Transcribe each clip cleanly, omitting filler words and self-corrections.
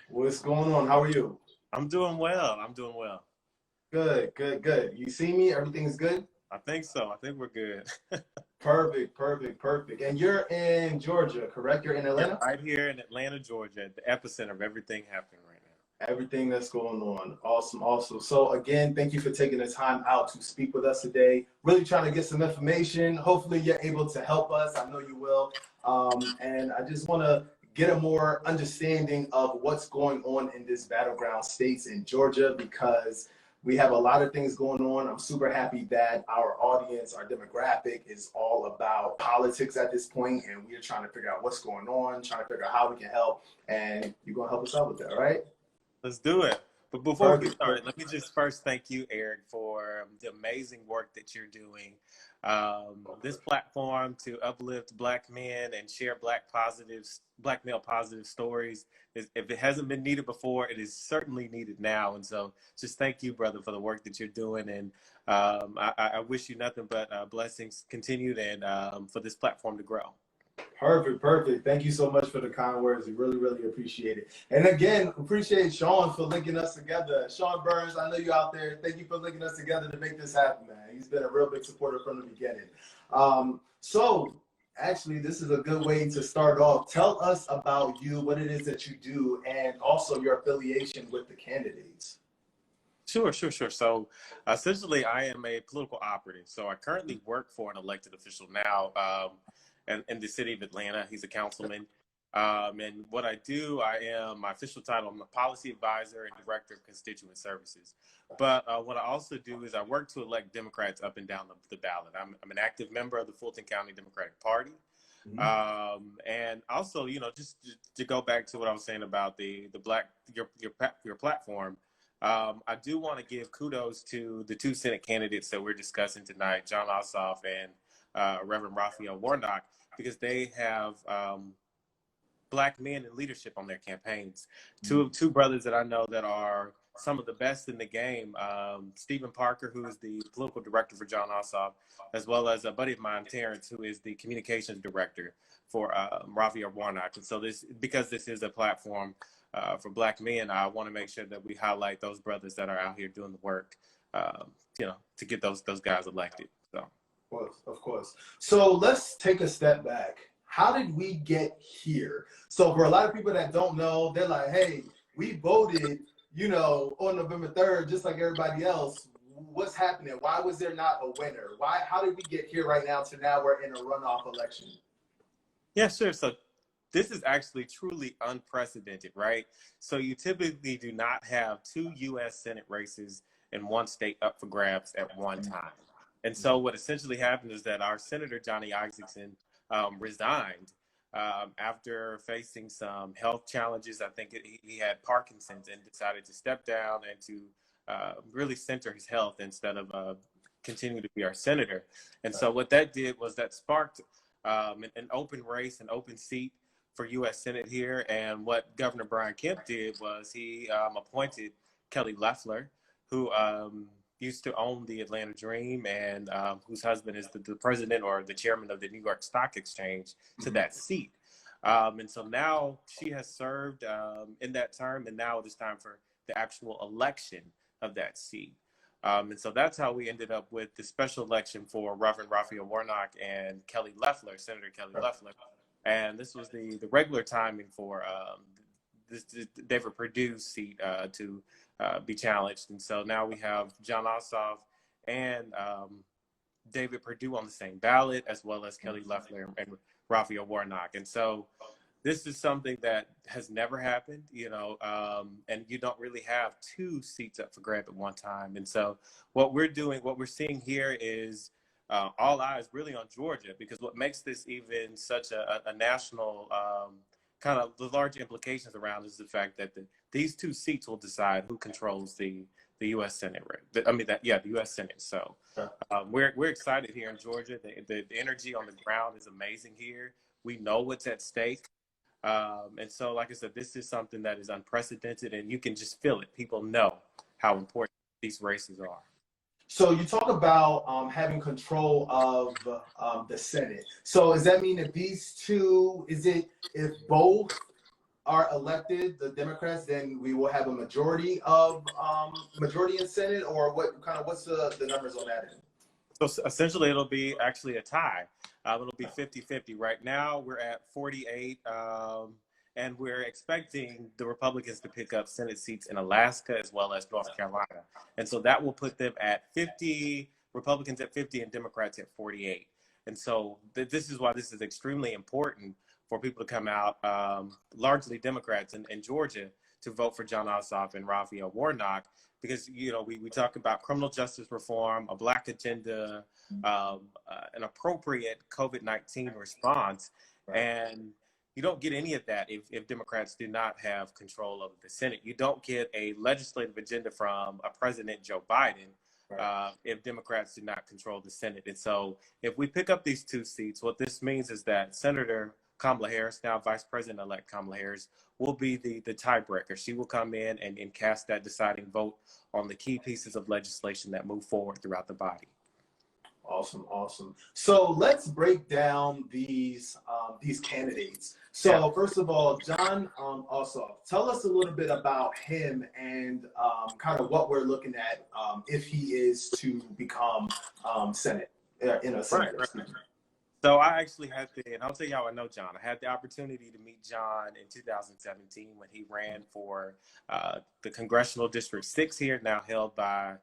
What's going on? How are you? I'm doing well. I'm doing well. Good, good, good. You see me? Everything's good? I think so. I think we're good. Perfect, perfect, perfect. And you're in Georgia, correct? You're in Yeah, Atlanta? right here in Atlanta, Georgia, at the epicenter of everything happening right now. Everything that's going on. Awesome, awesome. So again, thank you for taking the time out to speak with us today. Really trying to get some information. Hopefully you're able to help us. I know you will. And I just want to get a more understanding of what's going on in this battleground states in Georgia because we have a lot of things going on. I'm super happy that our audience, our demographic is all about politics at this point, and we're trying to figure out what's going on, trying to figure out how we can help, and you're going to help us out with that, right? Let's do it. But before we get Perfect. started, let me just first thank you, Eric, for the amazing work that you're doing. This platform to uplift Black men and share Black male positive stories. If it hasn't been needed before, it is certainly needed now. And so just thank you, brother, for the work that you're doing. And I wish you nothing but blessings continued and for this platform to grow. Perfect, perfect. Thank you so much for the kind words. We really, really appreciate it. And again, appreciate Sean for linking us together. Sean Burns, I know you out there. Thank you for linking us together to make this happen, man. He's been a real big supporter from the beginning. So actually, this is a good way to start off. Tell us about you, what it is that you do, and also your affiliation with the candidates. Sure. So essentially, I am a political operative. So I currently work for an elected official now in the city of Atlanta. He's a councilman. And what I do, my official title, I'm a policy advisor and director of constituent services. But what I also do is I work to elect Democrats up and down the ballot. I'm an active member of the Fulton County Democratic Party. And also, just to go back to what I was saying about your platform, I do want to give kudos to the two Senate candidates that we're discussing tonight, Jon Ossoff and Reverend Raphael Warnock, because they have Black men in leadership on their campaigns. Two brothers that I know that are some of the best in the game. Stephen Parker, who is the political director for Jon Ossoff, as well as a buddy of mine, Terrence, who is the communications director for Raphael Warnock. And so because this is a platform for Black men, I want to make sure that we highlight those brothers that are out here doing the work, to get those guys elected. So. Of course. So let's take a step back. How did we get here? So for a lot of people that don't know, they're like, hey, we voted, on November 3rd, just like everybody else. What's happening? Why was there not a winner? How did we get here right now to now we're in a runoff election? Yeah, sure. So this is actually truly unprecedented, right? So you typically do not have two U.S. Senate races in one state up for grabs at one time. And so what essentially happened is that our Senator, Johnny Isakson, resigned after facing some health challenges. I think he had Parkinson's and decided to step down and to really center his health instead of continuing to be our senator. And so what that did was that sparked an open race, an open seat for U.S. Senate here. And what Governor Brian Kemp did was he appointed Kelly Loeffler, who used to own the Atlanta Dream and whose husband is the president or the chairman of the New York Stock Exchange, to that seat. And so now she has served in that term, and now it is time for the actual election of that seat. And so that's how we ended up with the special election for Reverend Raphael Warnock and Kelly Loeffler, Senator Kelly Loeffler. And this was the regular timing for this David Perdue's seat to be challenged. And so now we have Jon Ossoff and David Perdue on the same ballot, as well as Kelly Loeffler and Raphael Warnock. And so this is something that has never happened, and you don't really have two seats up for grab at one time. And so what we're seeing here is all eyes really on Georgia, because what makes this even such a national kind of the large implications around is the fact that these two seats will decide who controls the U.S. Senate, right? The U.S. Senate. So we're excited here in Georgia. The energy on the ground is amazing here. We know what's at stake. And so, like I said, this is something that is unprecedented, and you can just feel it. People know how important these races are. So you talk about having control of the Senate. So does that mean that if both are elected, the Democrats, then we will have a majority in Senate, or what's the numbers on that end? So essentially, it'll be actually a tie. It'll be 50-50. Right now, we're at 48, and we're expecting the Republicans to pick up Senate seats in Alaska as well as North Carolina. And so that will put them at 50, Republicans at 50, and Democrats at 48. And so this is why this is extremely important for people to come out, largely Democrats in Georgia, to vote for Jon Ossoff and Raphael Warnock, because, you know, we talk about criminal justice reform, a Black agenda, an appropriate COVID-19 response, and you don't get any of that if Democrats do not have control of the Senate. You don't get a legislative agenda from a President Joe Biden if Democrats do not control the Senate. And so if we pick up these 2 seats, what this means is that Senator Kamala Harris, now Vice President-elect Kamala Harris, will be the tiebreaker. She will come in and cast that deciding vote on the key pieces of legislation that move forward throughout the body. Awesome. So let's break down these candidates. So first of all, Jon Ossoff, tell us a little bit about him and kind of what we're looking at if he is to become Senate in a Senate. Right. So I actually and I'll tell you how I know Jon. I had the opportunity to meet Jon in 2017 when he ran for the Congressional District 6 here, now held by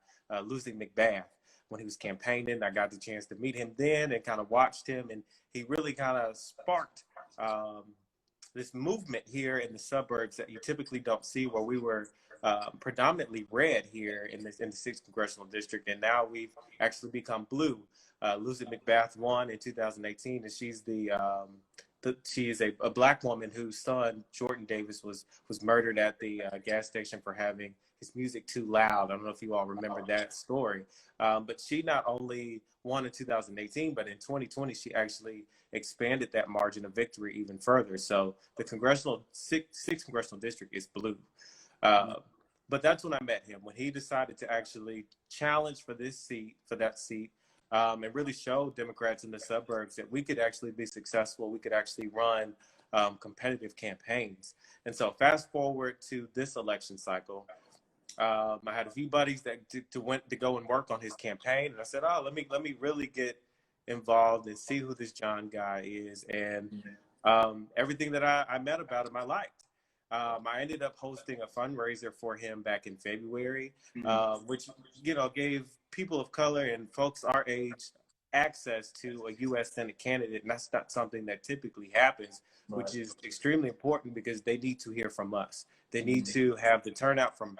Lucy McBath. When he was campaigning, I got the chance to meet him then and kind of watched him, and he really kind of sparked this movement here in the suburbs that you typically don't see, where we were predominantly red here in the 6th Congressional District, and now we've actually become blue. Lucy McBath won in 2018, and she's she is a Black woman whose son, Jordan Davis, was murdered at the gas station for having his music too loud. I don't know if you all remember that story. But she not only won in 2018, but in 2020, she actually expanded that margin of victory even further. So the 6th Congressional District is blue. But that's when I met him, when he decided to actually challenge for that seat, and really show Democrats in the suburbs that we could actually be successful. We could actually run competitive campaigns. And so fast forward to this election cycle, I had a few buddies that went to go and work on his campaign, and I said, "Oh, let me really get involved and see who this Jon guy is." And everything that I met about him, I liked. I ended up hosting a fundraiser for him back in February, which, you know, gave people of color and folks our age access to a U.S. Senate candidate, and that's not something that typically happens, which is extremely important because they need to hear from us. They need to have the turnout from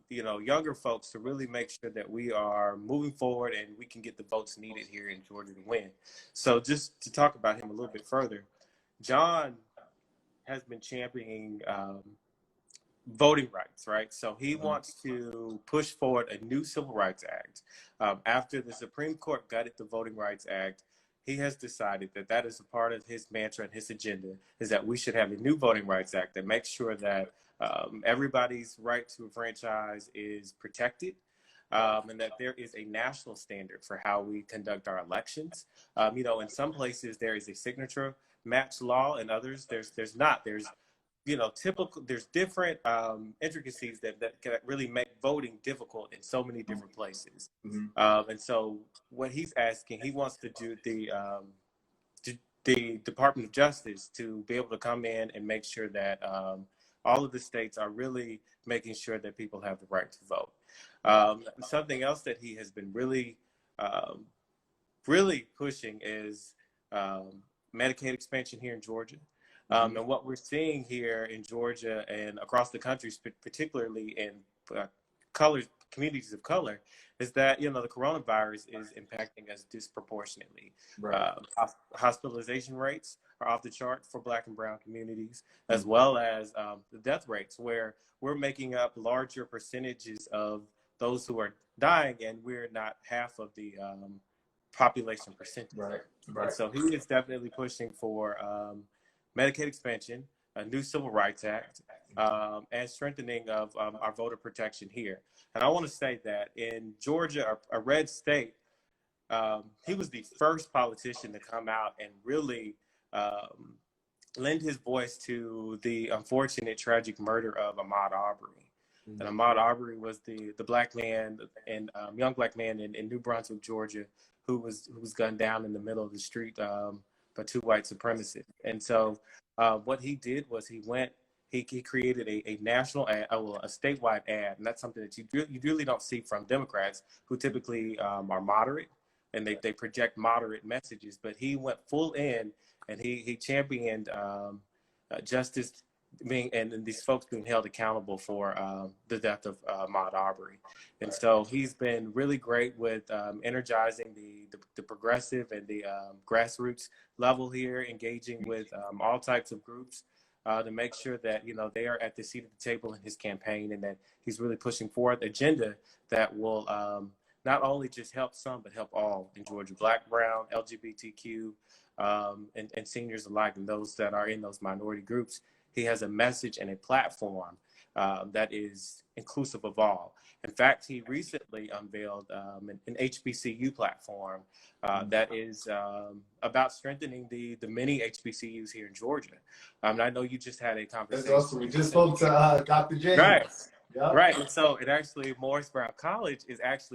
you know, younger folks to really make sure that we are moving forward and we can get the votes needed here in Georgia to win. So just to talk about him a little bit further, Jon has been championing voting rights, right? So he wants to push forward a new Civil Rights Act. After the Supreme Court gutted the Voting Rights Act, he has decided that is a part of his mantra and his agenda, is that we should have a new Voting Rights Act that makes sure that everybody's right to a franchise is protected, and that there is a national standard for how we conduct our elections. You know, in some places there is a signature match law, and others there's not. There's, you know, there's different intricacies that can really make voting difficult in so many different places. And so what he's asking, he wants to do the Department of Justice to be able to come in and make sure that all of the states are really making sure that people have the right to vote. Something else that he has been really pushing is Medicaid expansion here in Georgia. And what we're seeing here in Georgia and across the country, particularly in communities of color, is that, you know, the coronavirus is impacting us disproportionately. Hospitalization rates are off the chart for Black and brown communities, as well as the death rates, where we're making up larger percentages of those who are dying, and we're not half of the population percentage. Right. So he is definitely pushing for Medicaid expansion, a new Civil Rights Act, and strengthening of our voter protection here. And I want to say that in Georgia, a red state, he was the first politician to come out and really lend his voice to the unfortunate, tragic murder of Ahmaud Arbery. Mm-hmm. And Ahmaud Arbery was the black man and young black man in New Brunswick, Georgia, who was gunned down in the middle of the street by two white supremacists. And so what he did was he created a national ad, well, a statewide ad, and that's something that you really don't see from Democrats, who typically are moderate, and they project moderate messages. But he went full in, and he championed justice being and these folks being held accountable for the death of Ahmaud Arbery. And so he's been really great with energizing the progressive and the grassroots level here, engaging with all types of groups to make sure that, you know, they are at the seat of the table in his campaign, and that he's really pushing forward agenda that will not only just help some, but help all in Georgia, Black, Brown, LGBTQ, and seniors alike, and those that are in those minority groups. He has a message and a platform that is inclusive of all. In fact, he recently unveiled an HBCU platform that is about strengthening the many HBCUs here in Georgia. I know you just had a conversation. That's awesome. We just spoke to Dr. James. Right. Yep. Right. And so it actually, Morris Brown College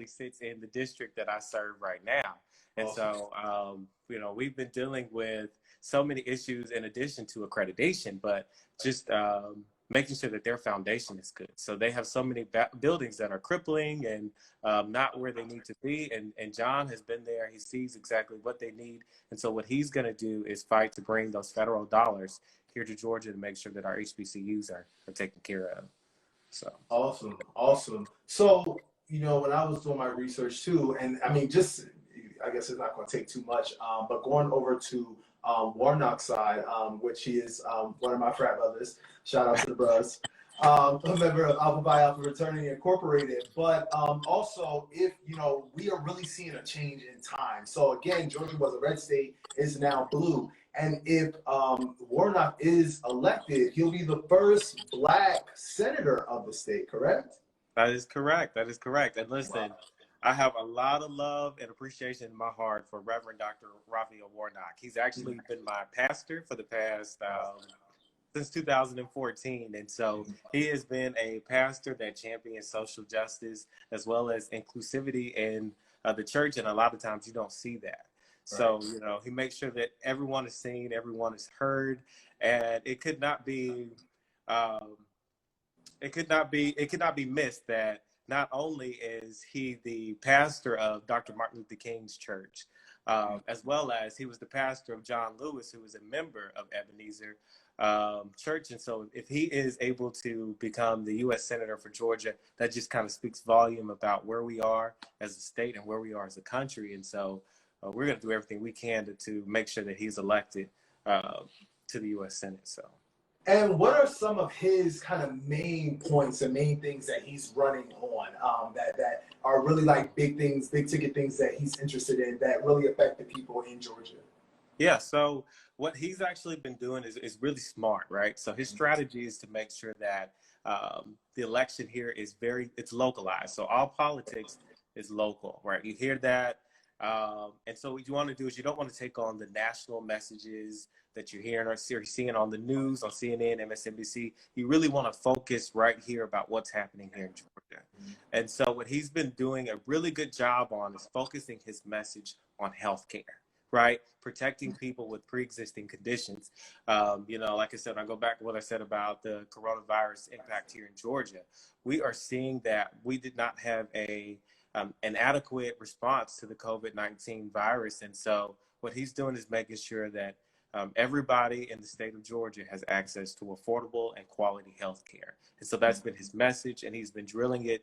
sits in the district that I serve right now. And awesome. So, you know, we've been dealing with so many issues in addition to accreditation, but just making sure that their foundation is good. So they have so many buildings that are crippling and not where they need to be. And John has been there. He sees exactly what they need. And so what he's going to do is fight to bring those federal dollars here to Georgia to make sure that our HBCUs are taken care of. So awesome. So, you know, when I was doing my research too, and I mean, just, I guess it's not going to take too much, but going over to Warnock's side, which he is one of my frat brothers. Shout out to the bros. A member of Alpha Phi Alpha Fraternity Incorporated. But also, if, you know, we are really seeing a change in time. So again, Georgia was a red state, is now blue. And if Warnock is elected, he'll be the first Black senator of the state, correct? That is correct. That is correct. And listen, wow. I have a lot of love and appreciation in my heart for Reverend Dr. Raphael Warnock. He's actually been my pastor for the past, since 2014. And so he has been a pastor that champions social justice as well as inclusivity in the church. And a lot of times you don't see that. So, you know, he makes sure that everyone is seen, everyone is heard, and it could not be missed that not only is he the pastor of Dr. Martin Luther King's church, as well as he was the pastor of John Lewis, who was a member of Ebenezer Church. And so if he is able to become the U.S. Senator for Georgia, that just kind of speaks volume about where we are as a state and where we are as a country. And so we're going to do everything we can to make sure that he's elected to the U.S. Senate. So. And what are some of his kind of main points and main things that he's running on that are really like big things, big ticket things that he's interested in that really affect the people in Georgia? Yeah, so what he's actually been doing is really smart, right? So his strategy is to make sure that the election here is it's localized. So all politics is local, right? You hear that. And so what you want to do is you don't want to take on the national messages that you're hearing or seeing on the news, on CNN, MSNBC. You really want to focus right here about what's happening here in Georgia. And so what he's been doing a really good job on is focusing his message on healthcare, right? Protecting people with pre-existing conditions. You know, like I said, I go back to what I said about the coronavirus impact here in Georgia. We are seeing that we did not have an adequate response to the COVID-19 virus. And so what he's doing is making sure that everybody in the state of Georgia has access to affordable and quality health care. And so that's been his message, and he's been drilling it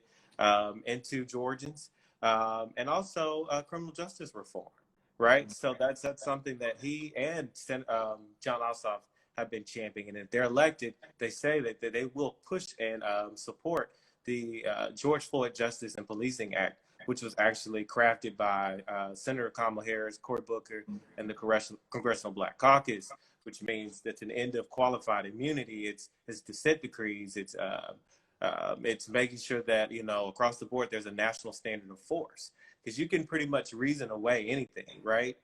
into Georgians, and also criminal justice reform, right? So that's something that he and John Ossoff have been championing. And if they're elected, they say that they will push and support the George Floyd Justice and Policing Act, which was actually crafted by Senator Kamala Harris, Cory Booker, and the Congressional Black Caucus, which means that's an end of qualified immunity. It's dissent decrees. It's making sure that, you know, across the board, there's a national standard of force, because you can pretty much reason away anything, right?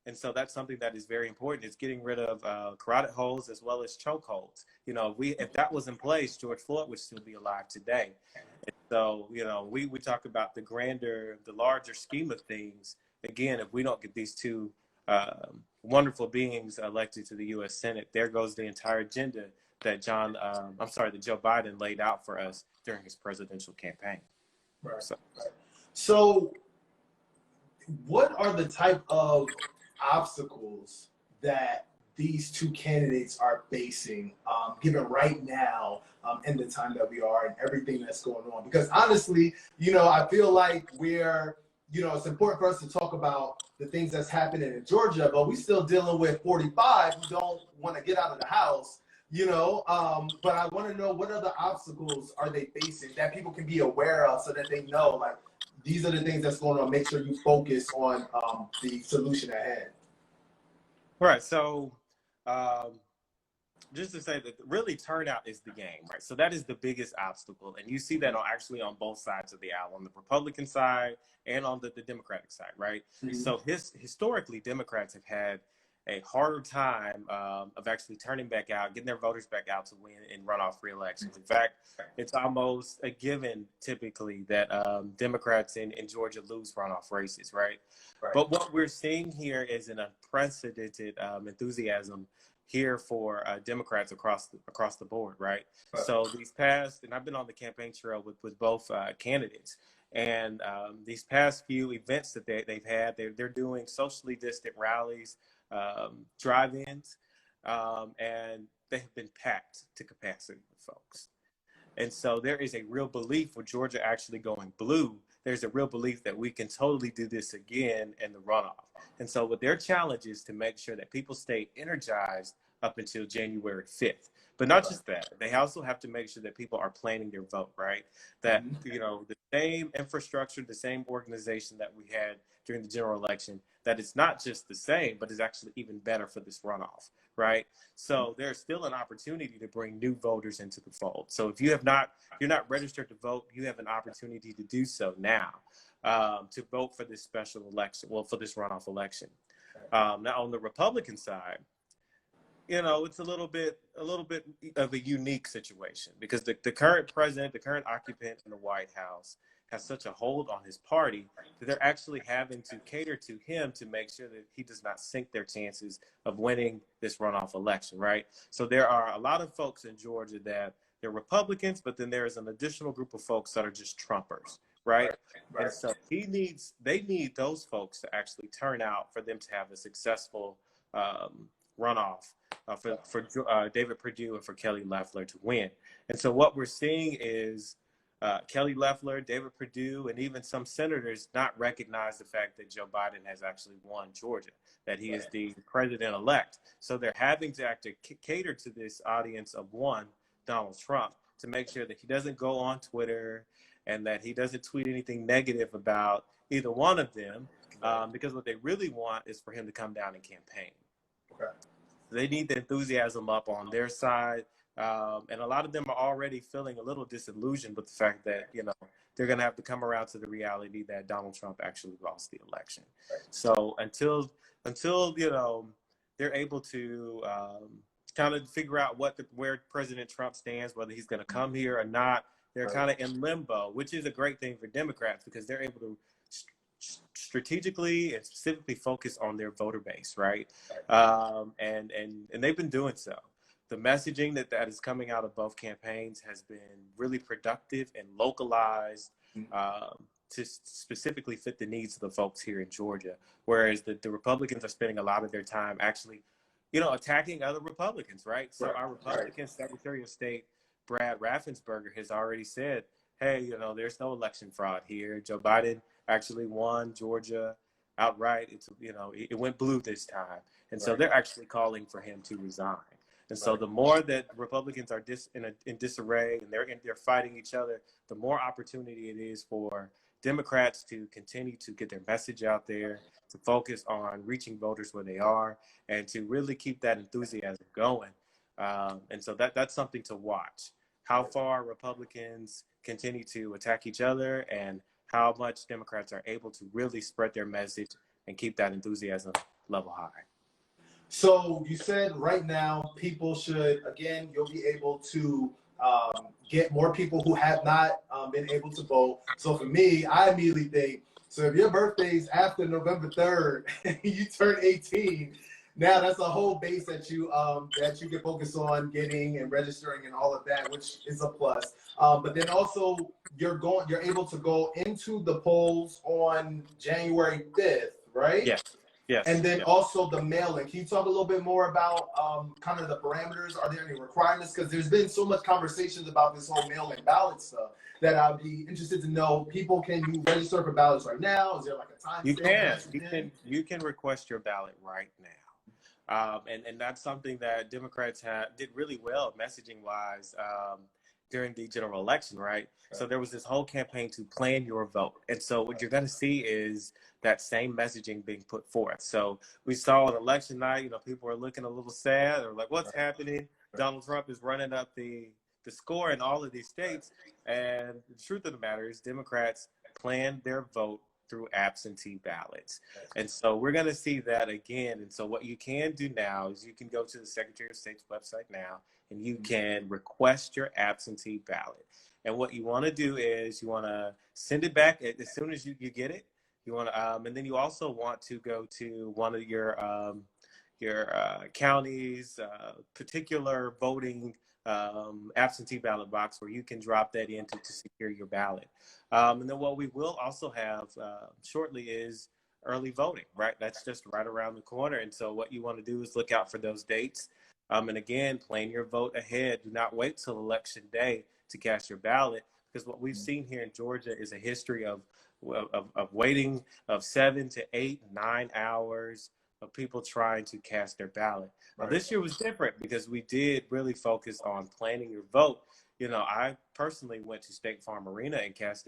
And so that's something that is very important. It's getting rid of carotid holes as well as choke holds. You know, if that was in place, George Floyd would still be alive today. And so, you know, we talk about the larger scheme of things. Again, if we don't get these two wonderful beings elected to the U.S. Senate, there goes the entire agenda that that Joe Biden laid out for us during his presidential campaign. Right. So what are the type of obstacles that these two candidates are facing, given right now in the time that we are and everything that's going on? Because honestly, you know, I feel like it's important for us to talk about the things that's happening in Georgia, but we still dealing with 45 who don't want to get out of the house, but I want to know, what other obstacles are they facing that people can be aware of so that they know, like, these are the things that's going on. Make sure you focus on the solution at hand. Right. So just to say that really turnout is the game, right? So that is the biggest obstacle. And you see that on both sides of the aisle, on the Republican side and on the Democratic side, right? Mm-hmm. So historically, Democrats have had a harder time of actually turning back out, getting their voters back out to win in runoff re-elections. In fact, it's almost a given typically that Democrats in Georgia lose runoff races, right? But what we're seeing here is an unprecedented enthusiasm here for Democrats across the board, right? So these past, and I've been on the campaign trail with both candidates, and these past few events that they've had, they're doing socially distant rallies, drive-ins, and they have been packed to capacity with folks. And so there is a real belief with Georgia actually going blue. There's a real belief that we can totally do this again in the runoff. And so what their challenge is to make sure that people stay energized up until January 5th. But not just that, they also have to make sure that people are planning their vote, right? That, the same infrastructure, the same organization that we had during the general election, that it's not just the same, but is actually even better for this runoff, right? So there's still an opportunity to bring new voters into the fold. So if you're not registered to vote, you have an opportunity to do so now, to vote for this special election, for this runoff election. Now on the Republican side, it's a little bit of a unique situation because the current president, the current occupant in the White House, has such a hold on his party that they're actually having to cater to him to make sure that he does not sink their chances of winning this runoff election, right? So there are a lot of folks in Georgia that they're Republicans, but then there is an additional group of folks that are just Trumpers, right? And so they need those folks to actually turn out for them to have a successful runoff for David Perdue and for Kelly Loeffler to win. And so what we're seeing is Kelly Loeffler, David Perdue, and even some senators not recognize the fact that Joe Biden has actually won Georgia, that he is the president-elect. So they're having to actually cater to this audience of one, Donald Trump, to make sure that he doesn't go on Twitter and that he doesn't tweet anything negative about either one of them, because what they really want is for him to come down and campaign. They need the enthusiasm up on their side. And a lot of them are already feeling a little disillusioned with the fact that, they're going to have to come around to the reality that Donald Trump actually lost the election. So until they're able to kind of figure out where President Trump stands, whether he's going to come here or not, they're kind of in limbo, which is a great thing for Democrats because they're able to strategically and specifically focus on their voter base, right? And they've been doing so. The messaging that is coming out of both campaigns has been really productive and localized to specifically fit the needs of the folks here in Georgia. Whereas the Republicans are spending a lot of their time actually, attacking other Republicans, right? So our Republican Secretary of State, Brad Raffensperger, has already said, hey, there's no election fraud here. Joe Biden actually won Georgia outright. It went blue this time. And so they're actually calling for him to resign. And so the more that Republicans are in disarray and they're fighting each other, the more opportunity it is for Democrats to continue to get their message out there, to focus on reaching voters where they are, and to really keep that enthusiasm going. And so that's something to watch. How far Republicans continue to attack each other and how much Democrats are able to really spread their message and keep that enthusiasm level high. So you said right now people should, again, you'll be able to get more people who have not been able to vote. So for me, I immediately think, so if your birthday's after November 3rd and you turn 18, now that's a whole base that you can focus on getting and registering and all of that, which is a plus. But then also you're able to go into the polls on January 5th, right? Yes. Yes. And then yes. also the mail-in. Can you talk a little bit more about kind of the parameters? Are there any requirements? Because there's been so much conversations about this whole mail-in ballot stuff that I'd be interested to know. People, can you register for ballots right now? Is there like a time stamp? You can request your ballot right now. And that's something that Democrats did really well messaging wise during the general election, right? So there was this whole campaign to plan your vote. And so what you're going to see is that same messaging being put forth. So we saw on election night, people are looking a little sad. They're like, what's happening? Donald Trump is running up the score in all of these states. And the truth of the matter is Democrats planned their vote through absentee ballots. And so we're going to see that again. And so what you can do now is you can go to the Secretary of State's website now and you can request your absentee ballot. And what you want to do is you want to send it back as soon as you get it. You want to, and then you also want to go to one of your county's particular voting absentee ballot box where you can drop that in to secure your ballot. And then what we will also have shortly is early voting, right? That's just right around the corner. And so what you want to do is look out for those dates. And again, plan your vote ahead. Do not wait till election day to cast your ballot, because what we've seen here in Georgia is a history of waiting of 7 to 8, 9 hours of people trying to cast their ballot. Now, this year was different because we did really focus on planning your vote. I personally went to State Farm Arena and cast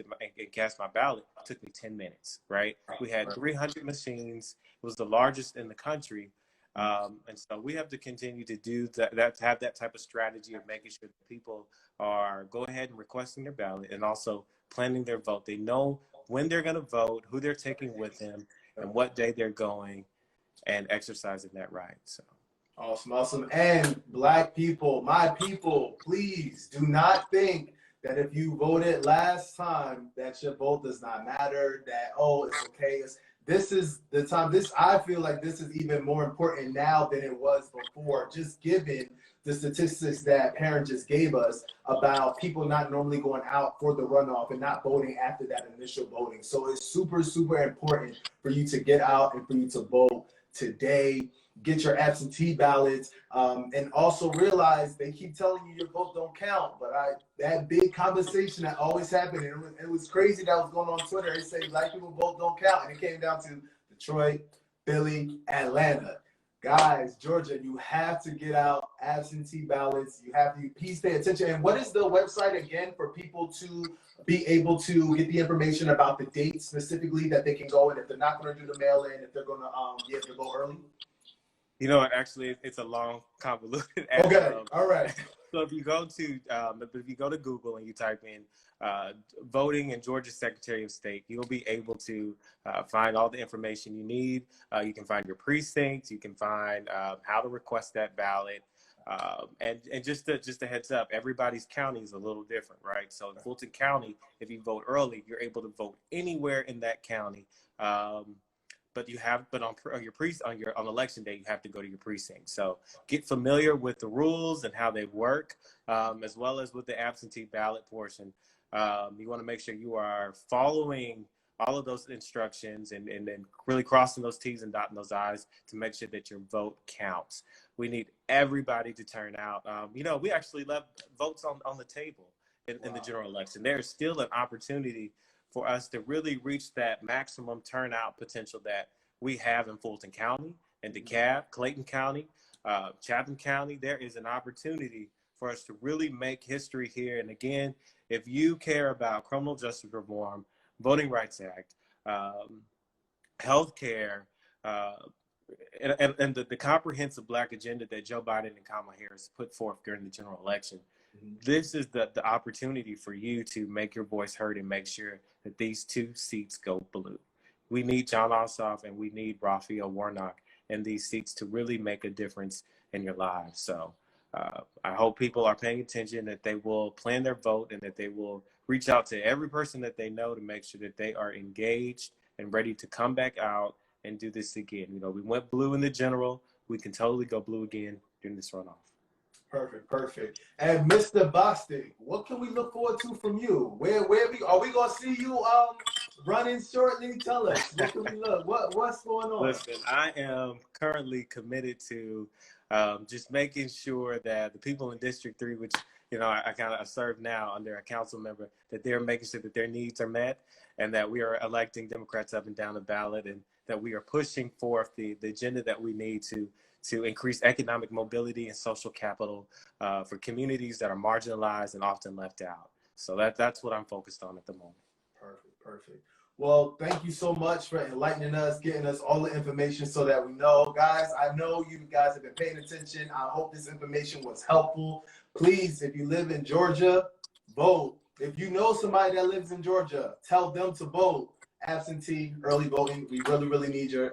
my ballot. It took me 10 minutes, right? We had 300 machines. It was the largest in the country. And so we have to continue to do that, to have that type of strategy of making sure that people are go ahead and requesting their ballot and also planning their vote. They know when they're going to vote, who they're taking with them, and what day they're going, and exercising that right. So awesome. And Black people, my people, please do not think that if you voted last time that your vote does not matter, that, oh, it's okay. This is the time. I feel like this is even more important now than it was before, just given the statistics that Perrin just gave us about people not normally going out for the runoff and not voting after that initial voting. So it's super, super important for you to get out and for you to vote today. Get your absentee ballots, and also realize they keep telling you your vote don't count. But that big conversation that always happened, and it was crazy that was going on Twitter. They say Black people vote don't count, and it came down to Detroit, Philly, Atlanta. Guys, Georgia, you have to get out absentee ballots. You have to please pay attention. And what is the website again for people to be able to get the information about the dates specifically that they can go, and if they're not going to do the mail-in, if they're going to be able to go early? Actually, it's a long, convoluted. Okay, all right. So if you go to Google and you type in voting in Georgia Secretary of State, you'll be able to find all the information you need. You can find your precincts. You can find how to request that ballot. And just a heads up, everybody's county is a little different, right? So in Fulton County, if you vote early, you're able to vote anywhere in that county. But on election day, you have to go to your precinct. So get familiar with the rules and how they work, as well as with the absentee ballot portion. You want to make sure you are following all of those instructions and then really crossing those T's and dotting those I's to make sure that your vote counts. We need everybody to turn out. We actually left votes on the table in the general election. There's still an opportunity for us to really reach that maximum turnout potential that we have in Fulton County and DeKalb, Clayton County, Chatham County. There is an opportunity for us to really make history here. And again, if you care about criminal justice reform, Voting Rights Act, healthcare, and the comprehensive Black agenda that Joe Biden and Kamala Harris put forth during the general election, this is the opportunity for you to make your voice heard and make sure that these 2 seats go blue. We need John Ossoff and we need Raphael Warnock in these seats to really make a difference in your lives. So I hope people are paying attention, that they will plan their vote, and that they will reach out to every person that they know to make sure that they are engaged and ready to come back out and do this again. You know, we went blue in the general. We can totally go blue again during this runoff. Perfect, perfect. And Mr. Bostic, what can we look forward to from you? Where are we gonna see you running shortly? Tell us. What can we look? What's going on? Listen, I am currently committed to just making sure that the people in District 3, which, you know, I kind of serve now under a council member, that they're making sure that their needs are met, and that we are electing Democrats up and down the ballot, and that we are pushing forth the agenda that we need to increase economic mobility and social capital for communities that are marginalized and often left out. So that's what I'm focused on at the moment. Perfect, perfect. Well, thank you so much for enlightening us, getting us all the information so that we know. Guys, I know you guys have been paying attention. I hope this information was helpful. Please, if you live in Georgia, vote. If you know somebody that lives in Georgia, tell them to vote. Absentee, early voting. We really, really need your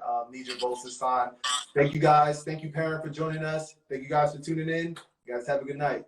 votes this time. Thank you, guys. Thank you, Perrin, for joining us. Thank you guys for tuning in. You guys have a good night.